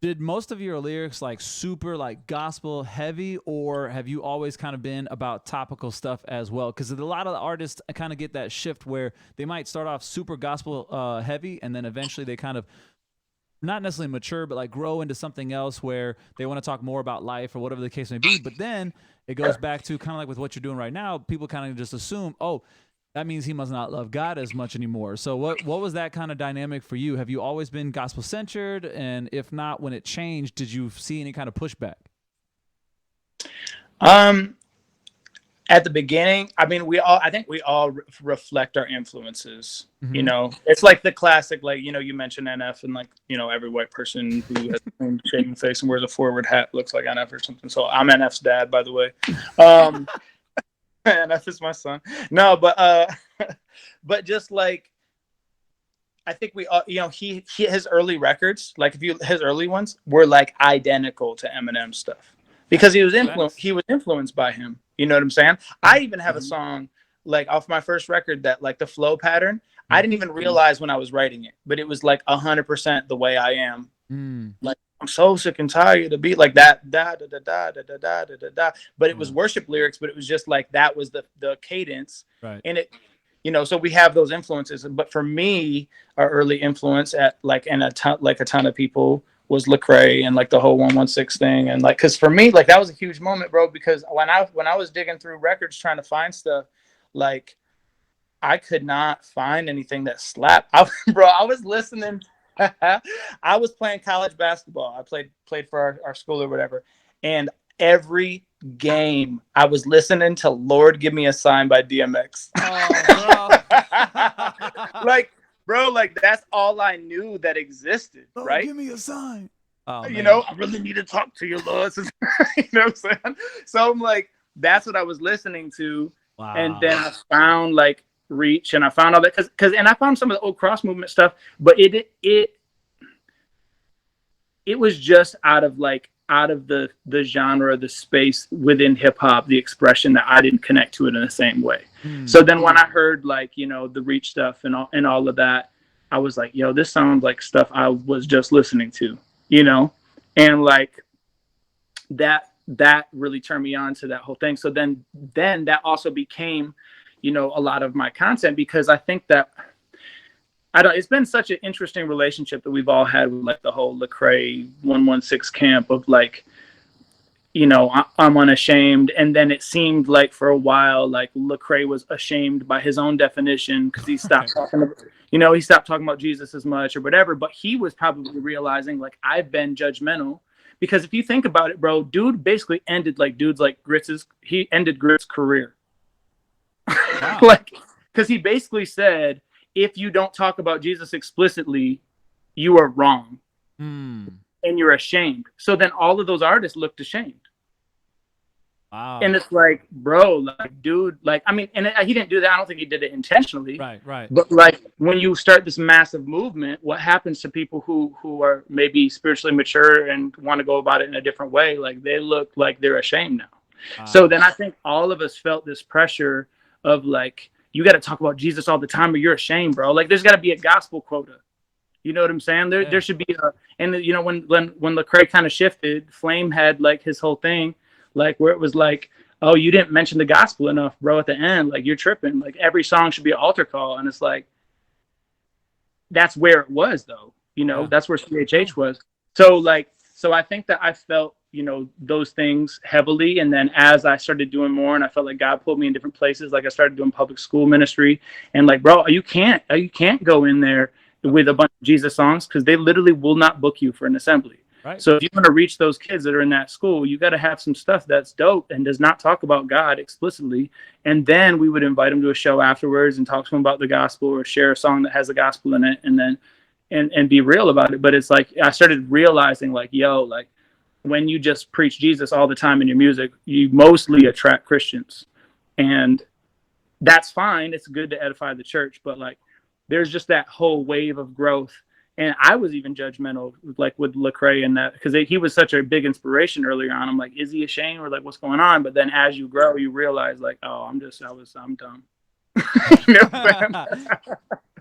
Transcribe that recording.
Did most of your lyrics like super like gospel heavy, or have you always kind of been about topical stuff as well? Because a lot of the artists kind of get that shift where they might start off super gospel heavy, and then eventually they kind of not necessarily mature, but like grow into something else where they want to talk more about life or whatever the case may be. But then it goes back to kind of like with what you're doing right now. People kind of just assume, oh, that means he must not love God as much anymore. So what was that kind of dynamic for you? Have you always been gospel centered? And if not, when it changed, did you see any kind of pushback? Um, at the beginning, I mean, I think we all reflect our influences. Mm-hmm. It's like the classic, like, you mentioned NF, and like, every white person who has a shaving face and wears a forward hat looks like NF or something. So I'm NF's dad, by the way. Um, NF is my son. No, but just like, I think we all, his early records, like his early ones were like identical to Eminem stuff because he was influenced by him. You know what I'm saying? I even have a song like off my first record that like the flow pattern, I didn't even realize when I was writing it, but it was like 100% the way I am. Like, I'm so sick and tired to be like that, da da da da da da da da da. But it was worship lyrics, but it was just like that was the cadence, Right. and it, so we have those influences. But for me, our early influence at like and a ton of people was Lecrae and like the whole 116 thing, and like because for me like that was a huge moment, bro. Because when I was digging through records trying to find stuff, like I could not find anything that slapped. Bro, I was listening. I was playing college basketball. I played for our school or whatever, and every game I was listening to "Lord Give Me a Sign" by DMX. Oh, bro. Like, bro, like that's all I knew that existed, Lord, right? give me a sign. Oh, You man. know, I really need to talk to you, Lord. You know what I'm saying? So I'm like, that's what I was listening to, and Wow. then I found like Reach, and I found all that and I found some of the old cross movement stuff, but it was just out of the genre, the space within hip hop, the expression that I didn't connect to it in the same way. So then when I heard like, the Reach stuff and all of that, I was like, yo, this sounds like stuff I was just listening to, and like that really turned me on to that whole thing. So then that also became, a lot of my content, because I think that it's been such an interesting relationship that we've all had with like the whole Lecrae 116 camp of like, I'm unashamed. And then it seemed like for a while, like Lecrae was ashamed by his own definition because he stopped he stopped talking about Jesus as much or whatever. But he was probably realizing like, I've been judgmental, because if you think about it, bro, dude basically ended like he ended Grit's career. Wow. Like, because he basically said, if you don't talk about Jesus explicitly, you are wrong. And you're ashamed. So then all of those artists looked ashamed. Wow. And it's like, bro, like, dude, like, I mean, and he didn't do that. I don't think he did it intentionally. Right. But like, when you start this massive movement, what happens to people who are maybe spiritually mature and want to go about it in a different way? Like, they look like they're ashamed now. So then I think all of us felt this pressure of like, you got to talk about Jesus all the time or you're ashamed, bro. Like, there's got to be a gospel quota. You know what I'm saying? There should be when Lecrae kind of shifted, Flame had like his whole thing, like where it was like, oh, you didn't mention the gospel enough, bro, at the end. Like, you're tripping. Like, every song should be an altar call. And it's like, that's where it was though. That's where CHH was. So I think that I felt, those things heavily. And then as I started doing more and I felt like God pulled me in different places, like I started doing public school ministry, and like, bro, you can't go in there with a bunch of Jesus songs, because they literally will not book you for an assembly. Right. So if you want to reach those kids that are in that school, you got to have some stuff that's dope and does not talk about God explicitly. And then we would invite them to a show afterwards and talk to them about the gospel, or share a song that has the gospel in it, and then and be real about it. But it's like, I started realizing like, yo, like, when you just preach Jesus all the time in your music, you mostly attract Christians. And that's fine. It's good to edify the church, but like, there's just that whole wave of growth. And I was even judgmental, like with Lecrae and that, because he was such a big inspiration earlier on. I'm like, is he ashamed, or like, what's going on? But then as you grow, you realize like, oh, I'm dumb. You know?